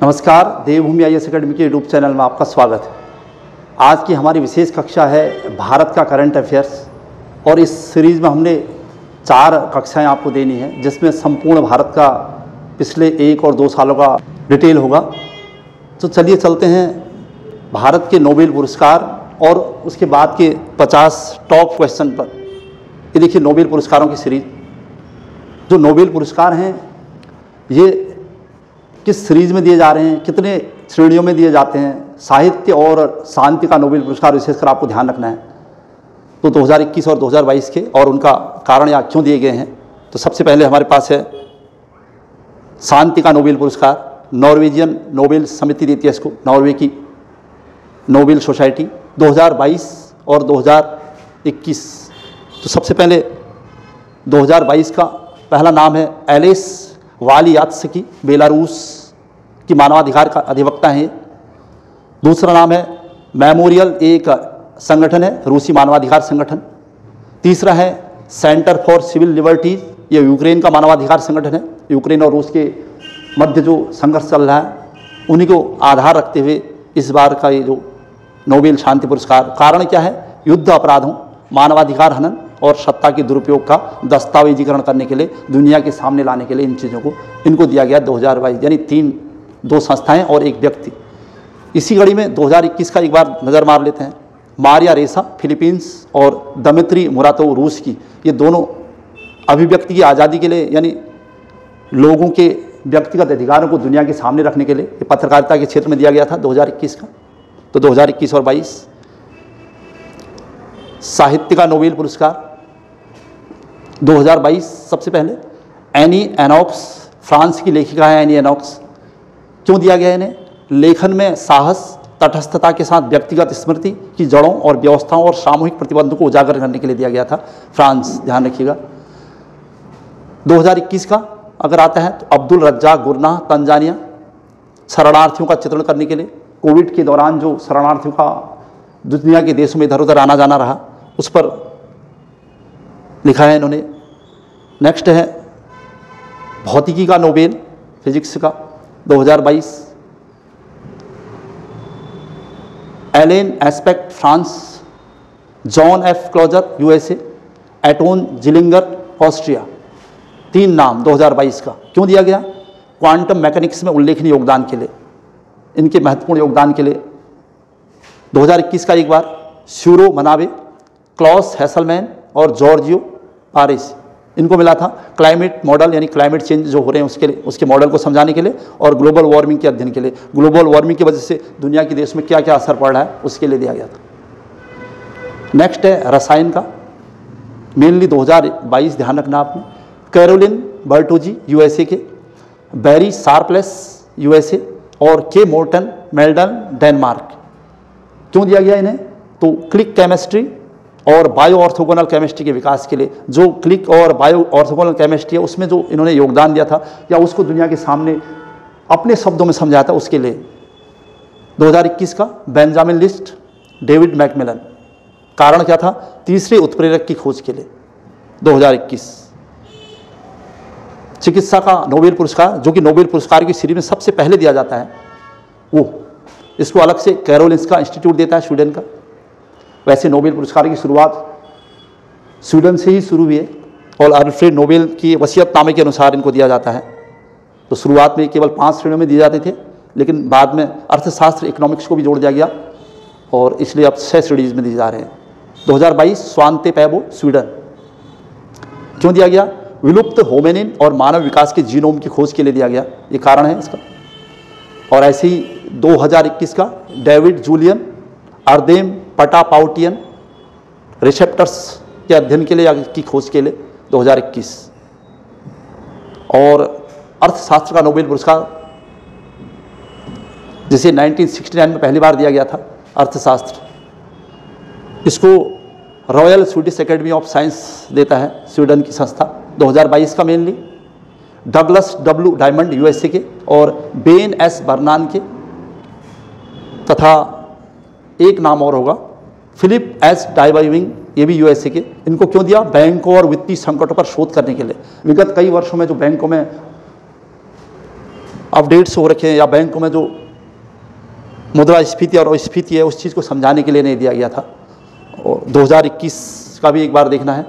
नमस्कार, देवभूमि IAS academy के YouTube channel में आपका स्वागत है। आज की हमारी विशेष कक्षा है भारत का करंट अफेयर्स और इस सीरीज़ में हमने 4 कक्षाएं आपको देनी है, जिसमें संपूर्ण भारत का पिछले 1 और 2 सालों का डिटेल होगा। तो चलिए चलते हैं भारत के नोबेल पुरस्कार और उसके बाद के 50 टॉप क्वेश्चन पर। ये देखिए नोबेल पुरस्कारों की सीरीज। जो नोबेल पुरस्कार हैं ये किस सीरीज में दिए जा रहे हैं, कितने श्रेणियों में दिए जाते हैं, साहित्य और शांति का नोबेल पुरस्कार विशेषकर आपको ध्यान रखना है। तो 2021 और 2022 के और उनका कारण या क्यों दिए गए हैं। तो सबसे पहले हमारे पास है शांति का नोबेल पुरस्कार। नॉर्वेजियन नोबेल समिति देती है इसको, नॉर्वे की नोबेल सोसाइटी, 2022 और 2021। तो सबसे पहले 2022 का पहला नाम है एलिस वालियात्स्की, बेलारूस की मानवाधिकार का अधिवक्ता हैं। दूसरा नाम है मेमोरियल, एक संगठन है, रूसी मानवाधिकार संगठन। तीसरा है सेंटर फॉर सिविल लिबर्टीज, ये यूक्रेन का मानवाधिकार संगठन है। यूक्रेन और रूस के मध्य जो संघर्ष चल रहा है उन्हीं को आधार रखते हुए इस बार का ये जो नोबेल शांति पुरस्कार। कारण क्या है? युद्ध अपराधों, मानवाधिकार हनन और सत्ता के दुरुपयोग का दस्तावेजीकरण करने के लिए, दुनिया के सामने लाने के लिए इन चीज़ों को इनको दिया गया 2022। यानी 2 संस्थाएं और एक व्यक्ति। इसी कड़ी में 2021 का एक बार नज़र मार लेते हैं। मारिया रेसा फिलीपींस और दमित्री मुरातोव रूस की, ये दोनों अभिव्यक्ति की आज़ादी के लिए, यानी लोगों के व्यक्तिगत अधिकारों को दुनिया के सामने रखने के लिए ये पत्रकारिता के क्षेत्र में दिया गया था 2021 का। तो 2021 और 22। साहित्य का नोबेल पुरस्कार 2022 सबसे पहले एनी एनॉक्स, फ्रांस की लेखिका है एनी एनॉक्स। क्यों दिया गया इन्हें? लेखन में साहस, तटस्थता के साथ व्यक्तिगत स्मृति की जड़ों और व्यवस्थाओं और सामूहिक प्रतिबंधों को उजागर करने के लिए दिया गया था। फ्रांस, ध्यान रखिएगा। 2021 का अगर आता है तो अब्दुल रज्जाक गुरनाह, तंजानिया, शरणार्थियों का चित्रण करने के लिए। कोविड के दौरान जो शरणार्थियों का दुनिया के देशों में इधर उधर आना जाना रहा, उस पर लिखा है इन्होंने। नेक्स्ट है भौतिकी का नोबेल, फिजिक्स का 2022, Alain Aspect France, John F Clauser USA, Anton Zeilinger Austria. 3 नाम 2022 का। क्यों दिया गया? क्वांटम मैकेनिक्स में उल्लेखनीय योगदान के लिए, इनके महत्वपूर्ण योगदान के लिए। 2021 का एक बार शूरो मनाबे, क्लॉस हैसलमैन और जॉर्जियो पारिस, इनको मिला था क्लाइमेट मॉडल, यानी क्लाइमेट चेंज जो हो रहे हैं उसके लिए, उसके मॉडल को समझाने के लिए और ग्लोबल वार्मिंग के अध्ययन के लिए। ग्लोबल वार्मिंग की वजह से दुनिया के देश में क्या क्या असर पड़ रहा है उसके लिए दिया गया था। नेक्स्ट है रसायन का, मेनली 2022, ध्यान रखना आपने। कैरोलिन बर्टोजी USA के, बैरी शार्पलेस USA और के मोर्टन मेल्डन डेनमार्क। क्यों दिया गया इन्हें? तो क्लिक केमिस्ट्री और बायो ऑर्थोगोनल केमिस्ट्री के विकास के लिए, जो क्लिक और बायो ऑर्थोगोनल केमिस्ट्री है उसमें जो इन्होंने योगदान दिया था या उसको दुनिया के सामने अपने शब्दों में समझाया था, उसके लिए। 2021 का बेंजामिन लिस्ट, डेविड मैकमिलन। कारण क्या था? तीसरे उत्प्रेरक की खोज के लिए 2021। चिकित्सा का नोबेल पुरस्कार, जो कि नोबेल पुरस्कार की सीरीज में सबसे पहले दिया जाता है, वो इसको अलग से कैरोलिंस्का इंस्टीट्यूट देता है, स्वीडन का। वैसे नोबेल पुरस्कार की शुरुआत स्वीडन से ही शुरू हुई है और अल्फ्रेड नोबेल की वसीयतनामे के अनुसार इनको दिया जाता है। तो शुरुआत में केवल 5 श्रेणियों में दिए जाते थे, लेकिन बाद में अर्थशास्त्र, इकोनॉमिक्स को भी जोड़ दिया गया और इसलिए अब 6 श्रेणीज में दिए जा रहे हैं। 2022 स्वांते पैबो, स्वीडन। क्यों दिया गया? विलुप्त होमिनिन और मानव विकास के जीनोम की खोज के लिए दिया गया, ये कारण है इसका। और ऐसे ही 2021 का डेविड जूलियन अर्देम पटापाउटियन, रिसेप्टर्स के अध्ययन के लिए की खोज के लिए 2021। और अर्थशास्त्र का नोबेल पुरस्कार, जिसे 1969 में पहली बार दिया गया था, अर्थशास्त्र, इसको royal Swedish academy of science देता है, स्वीडन की संस्था। 2022 का mainly Douglas W diamond USA के और बेन S बर्नान के, तथा एक नाम और होगा फिलिप S डाइवाइविंग, ये भी USA के। इनको क्यों दिया? बैंकों और वित्तीय संकटों पर शोध करने के लिए। विगत कई वर्षों में जो बैंकों में अपडेट्स हो रखे हैं या बैंकों में जो मुद्रास्फीति और अस्फीति है उस चीज़ को समझाने के लिए नहीं दिया गया था। और 2021 का भी एक बार देखना है,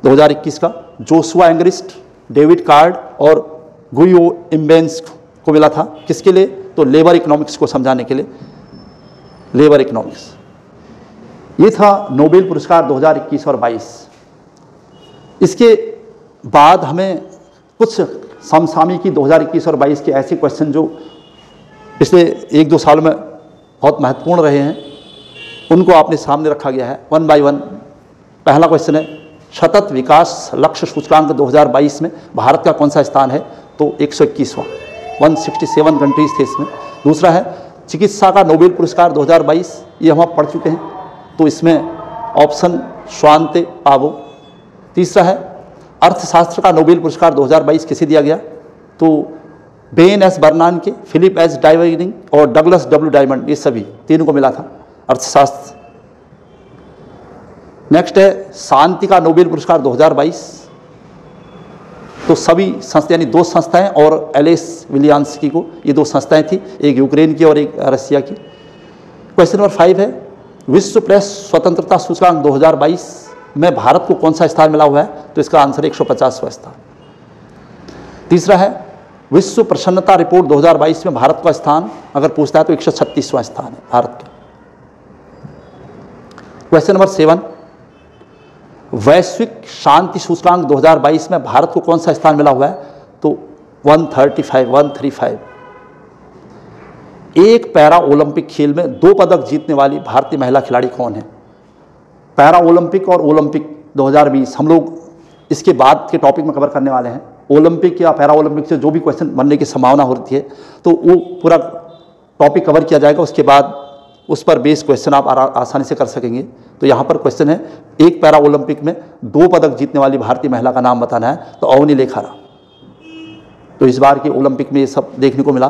2021 का जोशुआ एंग्रिस्ट, डेविड कार्ड और गुयो इम्बेंस को मिला था। किसके लिए? तो लेबर इकोनॉमिक्स को समझाने के लिए, लेबर इकोनॉमिक्स। ये था नोबेल पुरस्कार 2021 और 22। इसके बाद हमें कुछ समसामयिकी 2021 और 22 के ऐसे क्वेश्चन जो पिछले 1-2 साल में बहुत महत्वपूर्ण रहे हैं उनको आपने सामने रखा गया है 1 बाय 1। पहला क्वेश्चन है सतत विकास लक्ष्य सूचकांक 2022 में भारत का कौन सा स्थान है? तो 121वां, 167 कंट्रीज थे इसमें। दूसरा है चिकित्सा का नोबेल पुरस्कार 2022, ये हम आप पढ़ चुके हैं, तो इसमें ऑप्शन स्वांते पावो। तीसरा है अर्थशास्त्र का नोबेल पुरस्कार 2022 किसे दिया गया? तो बेन एस बर्नान के, फिलिप एस डाइवरिंग और डगलस डब्ल्यू डायमंड, ये सभी तीनों को मिला था अर्थशास्त्र। नेक्स्ट है शांति का नोबेल पुरस्कार 2022, तो सभी संस्था यानी 2 संस्थाएं और एलिस विलियम्सकी को, ये 2 संस्थाएं थी, एक यूक्रेन की और एक रसिया की। क्वेश्चन नंबर 5 है विश्व प्रेस स्वतंत्रता सूचकांक 2022 में भारत को कौन सा स्थान मिला हुआ है? तो इसका आंसर 150वां स्थान। तीसरा है विश्व प्रसन्नता रिपोर्ट 2022 में भारत का स्थान अगर पूछता है तो 136वां स्थान है भारत का। क्वेश्चन नंबर 7 वैश्विक शांति सूचकांक 2022 में भारत को कौन सा स्थान मिला हुआ है? तो 135। एक पैरा ओलंपिक खेल में 2 पदक जीतने वाली भारतीय महिला खिलाड़ी कौन है? पैरा ओलंपिक और ओलंपिक 2020 हम लोग इसके बाद के टॉपिक में कवर करने वाले हैं। ओलंपिक या पैरा ओलंपिक से जो भी क्वेश्चन बनने की संभावना होती है तो वो पूरा टॉपिक कवर किया जाएगा, उसके बाद उस पर बेस क्वेश्चन आप आसानी से कर सकेंगे। तो यहाँ पर क्वेश्चन है एक पैरा ओलंपिक में 2 पदक जीतने वाली भारतीय महिला का नाम बताना है, तो अवनी लेखारा। तो इस बार के ओलंपिक में ये सब देखने को मिला।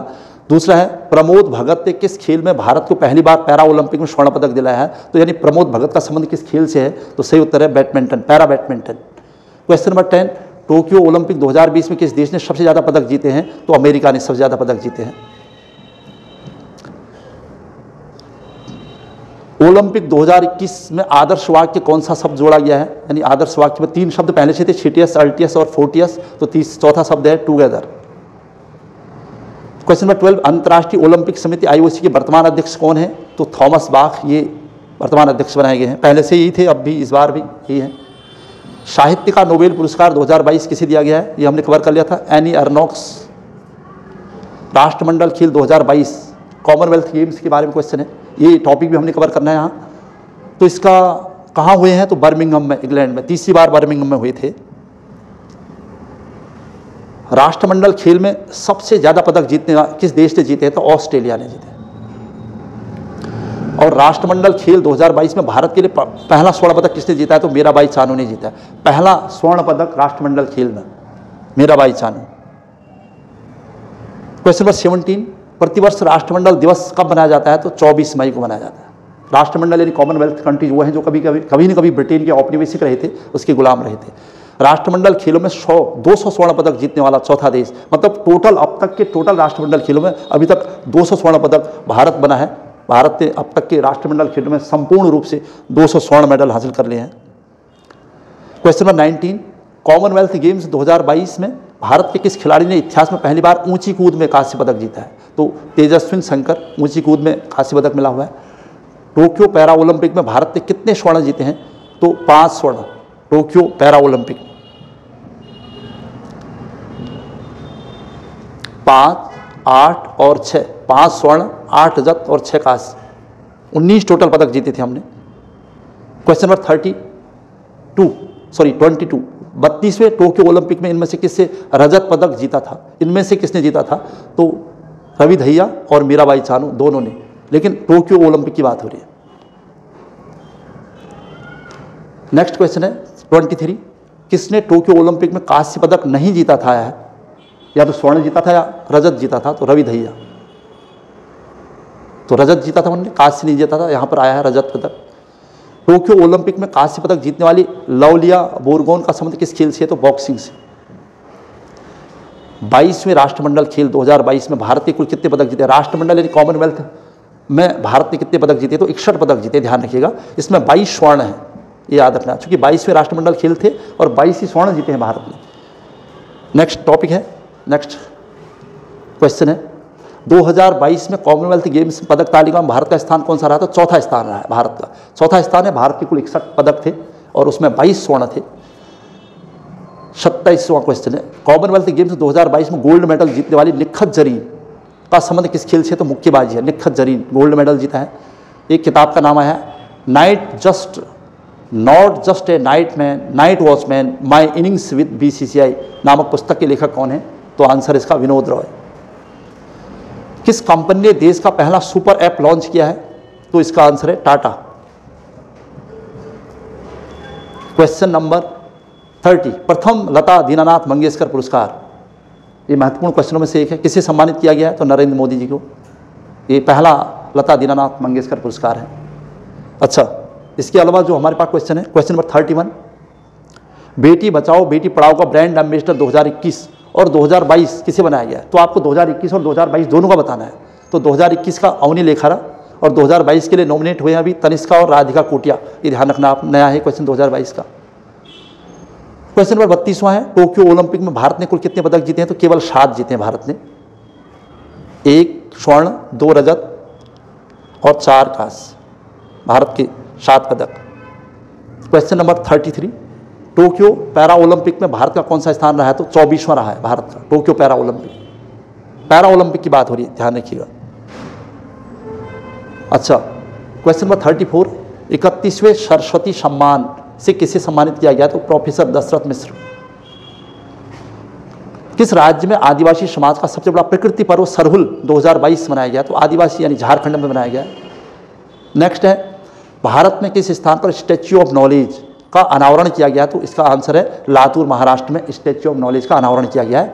दूसरा है प्रमोद भगत ने किस खेल में भारत को पहली बार पैरा ओलंपिक में स्वर्ण पदक दिलाया है? तो यानी प्रमोद भगत का संबंध किस खेल से है? तो सही उत्तर है badminton, para badminton. Question number 10 Tokyo Olympic 2020 में किस देश ने सबसे ज़्यादा पदक जीते हैं? तो अमेरिका ने सबसे ज़्यादा पदक जीते हैं। ओलंपिक 2021 में आदर्श वाक्य कौन सा शब्द जोड़ा गया है? यानी आदर्श वाक्य में 3 शब्द पहले से थे, छिटियस, अल्टियस और फोर्टियस, तो चौथा शब्द है टुगेदर। क्वेश्चन नंबर 12 अंतर्राष्ट्रीय ओलंपिक समिति IOC के वर्तमान अध्यक्ष कौन है? तो थॉमस बाख ये वर्तमान अध्यक्ष बनाए गए हैं, पहले से यही थे, अब भी इस बार भी यही है। साहित्य का नोबेल पुरस्कार 2022 किसे दिया गया है? ये हमने कवर कर लिया था, एनी अर्नोक्स। राष्ट्रमंडल खेल 2022 कॉमनवेल्थ गेम्स के बारे में क्वेश्चन है, ये टॉपिक भी हमने कवर करना है यहाँ। तो इसका कहाँ हुए हैं? तो बर्मिंघम में, इंग्लैंड में, 3री बार बर्मिंघम में हुए थे। राष्ट्रमंडल खेल में सबसे ज़्यादा पदक जीतने किस देश ने जीते हैं? तो ऑस्ट्रेलिया ने जीते। और राष्ट्रमंडल खेल 2022 में भारत के लिए पहला स्वर्ण पदक किसने जीता है? तो मीराबाई चानू ने जीता है, पहला स्वर्ण पदक राष्ट्रमंडल खेल में, मीराबाई चानू। क्वेश्चन नंबर 17 प्रतिवर्ष राष्ट्रमंडल दिवस कब मनाया जाता है? तो 24 मई को मनाया जाता है। राष्ट्रमंडल यानी कॉमनवेल्थ कंट्रीज वो हैं जो कभी न कभी ब्रिटेन के औपनिवेशिक रहे थे, उसके गुलाम रहे थे। राष्ट्रमंडल खेलों में 200 स्वर्ण पदक जीतने वाला चौथा देश, मतलब टोटल अब तक के टोटल राष्ट्रमंडल खेलों में अभी तक 200 स्वर्ण पदक भारत बना है। भारत ने अब तक के राष्ट्रमंडल खेलों में संपूर्ण रूप से 200 स्वर्ण मेडल हासिल कर लिए हैं। क्वेश्चन नंबर 19 कॉमनवेल्थ गेम्स 2022 में भारत के किस खिलाड़ी ने इतिहास में पहली बार ऊंची कूद में कांस्य पदक जीता है? तो तेजस्विन शंकर, ऊंची कूद में कांस्य पदक मिला हुआ है। टोक्यो पैरा ओलंपिक में भारत ने कितने स्वर्ण जीते हैं? तो 5 स्वर्ण टोक्यो पैरा ओलंपिक, 5, 8 और 6, 5 स्वर्ण, 8 रजत और 6 कांस्य, 19 टोटल पदक जीते थे हमने। क्वेश्चन नंबर 22 32वें टोक्यो ओलंपिक में इनमें से किससे रजत पदक जीता था? इनमें से किसने जीता था? तो रवि दहिया और मीराबाई चानू दोनों ने, लेकिन टोक्यो ओलंपिक की बात हो रही है। नेक्स्ट क्वेश्चन है 23 किसने टोक्यो ओलंपिक में कांस्य पदक नहीं जीता था? या तो स्वर्ण जीता था या रजत जीता था? तो रवि दहिया। तो रजत जीता था उन्होंने, कांस्य नहीं जीता था, यहां पर आया है रजत पदक। टोक्यो ओलंपिक में कांस्य पदक जीतने वाली लवलिया बोरगोन का संबंध किस खेल से है? तो बॉक्सिंग से। 22वें राष्ट्रमंडल खेल 2022 में भारत के कुल कितने पदक जीते? राष्ट्रमंडल यानी कॉमनवेल्थ में भारत ने कितने पदक जीते? तो 61 पदक जीते, ध्यान रखिएगा। इसमें 22 स्वर्ण हैं, ये याद रखना, क्योंकि 22वें राष्ट्रमंडल खेल थे और 22 ही स्वर्ण जीते हैं भारत ने। नेक्स्ट टॉपिक है, नेक्स्ट क्वेश्चन है 2022 में कॉमनवेल्थ गेम्स पदक तालिका में भारत का स्थान कौन सा रहा? तो चौथा स्थान रहा है भारत का, चौथा स्थान है। भारत के कुल 61 पदक थे और उसमें 22 स्वर्ण थे। 27वां क्वेश्चन है कॉमनवेल्थ गेम्स 2022 में गोल्ड मेडल जीतने वाली निखत जरीन का संबंध किस खेल से? तो मुक्केबाजी है। निखत जरीन गोल्ड मेडल जीता है। एक किताब का नाम है not just a night watchman my innings with BCCI नामक पुस्तक के लेखक कौन है? तो आंसर इसका विनोद रॉय। किस कंपनी ने देश का पहला सुपर ऐप लॉन्च किया है? तो इसका आंसर है टाटा। क्वेश्चन नंबर 30 प्रथम लता दीनानाथ मंगेशकर पुरस्कार, ये महत्वपूर्ण क्वेश्चनों में से एक है। किसे सम्मानित किया गया है? तो नरेंद्र मोदी जी को। ये पहला लता दीनानाथ मंगेशकर पुरस्कार है। अच्छा, इसके अलावा जो हमारे पास क्वेश्चन है, क्वेश्चन नंबर 31 बेटी बचाओ बेटी पढ़ाओ का ब्रांड एम्बेसडर 2021 और 2022 किसे बनाया गया है? तो आपको 2021 और 2022 दोनों का बताना है। तो 2021 का अवनी लेखारा और 2022 के लिए नॉमिनेट हुए हैं अभी तनिष्का और राधिका कोटिया, ये ध्यान रखना आप, नया है क्वेश्चन 2022 का। क्वेश्चन नंबर 32वां है टोक्यो ओलंपिक में भारत ने कुल कितने पदक जीते हैं? तो केवल 7 जीते हैं भारत ने, 1 स्वर्ण 2 रजत और 4 कांस्य, भारत के 7 पदक। Question number 33 Tokyo para Olympic में भारत का कौन सा स्थान रहा है? तो 24वां रहा है भारत का टोक्यो पैरा ओलंपिक की बात हो रही है, ध्यान रखिएगा। अच्छा, क्वेश्चन नंबर 34 31वें सरस्वती सम्मान से किसे सम्मानित किया गया? तो प्रोफेसर दशरथ मिश्र। किस राज्य में आदिवासी समाज का सबसे बड़ा प्रकृति पर्व सरहुल 2022 मनाया गया? तो आदिवासी यानी झारखंड में मनाया गया। नेक्स्ट है भारत में किस स्थान पर स्टैच्यू ऑफ नॉलेज का अनावरण किया गया? तो इसका आंसर है लातूर महाराष्ट्र में स्टैच्यू ऑफ नॉलेज का अनावरण किया गया है।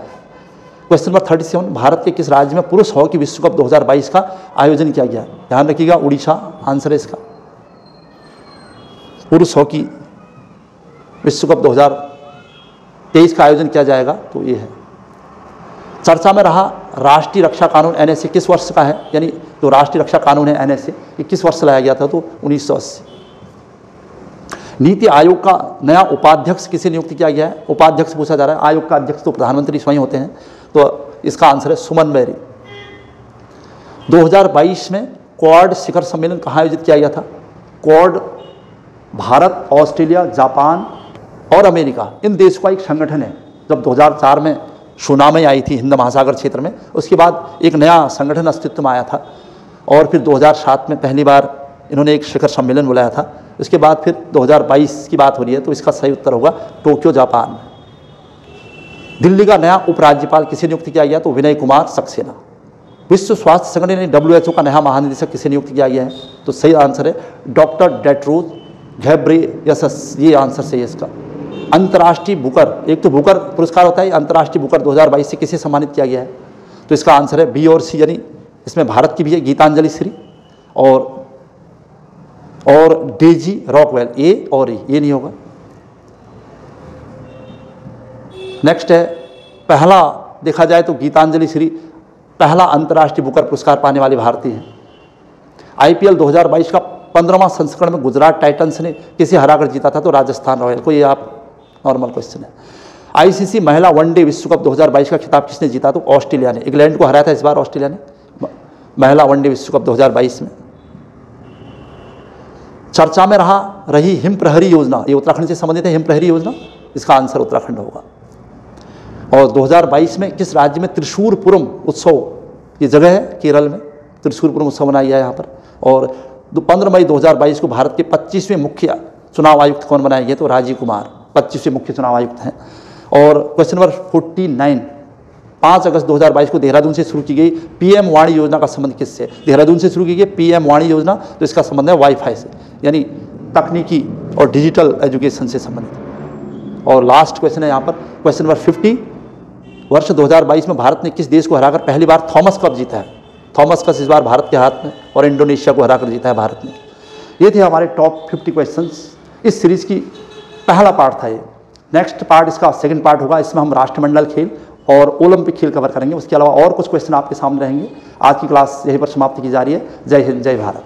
क्वेश्चन नंबर 37 भारत के किस राज्य में पुरुष हॉकी विश्व कप 2022 का आयोजन किया गया? ध्यान रखिएगा, उड़ीसा आंसर है इसका। पुरुष हॉकी विश्व कप 2023 का आयोजन किया जाएगा, तो ये है। चर्चा में रहा राष्ट्रीय रक्षा कानून NSA किस वर्ष का है? यानी जो राष्ट्रीय रक्षा कानून है NSA, ये किस वर्ष लाया गया था? तो 1980। नीति आयोग का नया उपाध्यक्ष किसे नियुक्त किया गया है? उपाध्यक्ष पूछा जा रहा है, आयोग का अध्यक्ष तो प्रधानमंत्री स्वयं होते हैं, तो इसका आंसर है सुमन बेरी। 2022 में क्वाड शिखर सम्मेलन कहाँ आयोजित किया गया था? क्वाड भारत, ऑस्ट्रेलिया, जापान और अमेरिका, इन देशों का एक संगठन है। जब 2004 में सुनामी आई थी हिंद महासागर क्षेत्र में, उसके बाद एक नया संगठन अस्तित्व में आया था और फिर 2007 में पहली बार इन्होंने एक शिखर सम्मेलन बुलाया था। उसके बाद फिर 2022 की बात हो रही है, तो इसका सही उत्तर होगा टोक्यो जापान। दिल्ली का नया उपराज्यपाल किसे नियुक्त किया गया? तो विनय कुमार सक्सेना। विश्व स्वास्थ्य संगठन यानी WHO का नया महानिदेशक किसे नियुक्त किया गया है? तो सही आंसर है डॉक्टर टेड्रोस घेब्रेयेसस, ये आंसर सही है इसका। अंतर्राष्ट्रीय बुकर, एक तो बुकर पुरस्कार होता है, अंतर्राष्ट्रीय बुकर 2022 से किसे सम्मानित किया गया है? तो इसका आंसर है B और C, यानी इसमें भारत की भी है गीतांजलि श्री और डेजी रॉकवेल, A और E, ये नहीं होगा। नेक्स्ट है पहला, देखा जाए तो गीतांजलि श्री पहला अंतर्राष्ट्रीय बुकर पुरस्कार पाने वाले भारतीय हैं। IPL 2022 का 15वां संस्करण में गुजरात टाइटंस ने किसे हराकर जीता था? तो राजस्थान रॉयल को, ये आप नॉर्मल क्वेश्चन है। ICC महिला वनडे विश्व कप 2022 का खिताब किसने जीता? तो ऑस्ट्रेलिया ने, इंग्लैंड को हराया था इस बार ऑस्ट्रेलिया ने महिला वनडे विश्व कप 2022 में। चर्चा में रही हिम प्रहरी योजना, ये उत्तराखंड से संबंधित है। हिम प्रहरी योजना, इसका आंसर उत्तराखंड होगा। और 2022 में किस राज्य में त्रिशूरपुरम उत्सव, ये जगह है केरल में, त्रिशूरपुरम उत्सव मनाया गया है यहाँ पर। और 15 मई 2022 को भारत के 25वें मुख्य चुनाव आयुक्त कौन बनाए गए? तो राजीव कुमार 25वें मुख्य चुनाव आयुक्त हैं। और क्वेश्चन नंबर 49 5 अगस्त 2022 को देहरादून से शुरू की गई PM वाणी योजना का संबंध किससे? देहरादून से शुरू की गई PM वाणी योजना, तो इसका संबंध है वाईफाई से, यानी तकनीकी और डिजिटल एजुकेशन से संबंधित। और लास्ट क्वेश्चन है यहाँ पर क्वेश्चन नंबर 50 वर्ष 2022 में भारत ने किस देश को हराकर पहली बार थॉमस कप जीता है? थॉमस कप इस बार भारत के हाथ में, और इंडोनेशिया को हराकर जीता है भारत ने। ये थे हमारे टॉप 50 क्वेश्चंस। इस सीरीज की पहला पार्ट था ये। नेक्स्ट पार्ट इसका सेकंड पार्ट होगा, इसमें हम राष्ट्रमंडल खेल और ओलंपिक खेल कवर करेंगे। उसके अलावा और कुछ क्वेश्चन आपके सामने रहेंगे। आज की क्लास यहीं पर समाप्त की जा रही है। जय हिंद, जय भारत।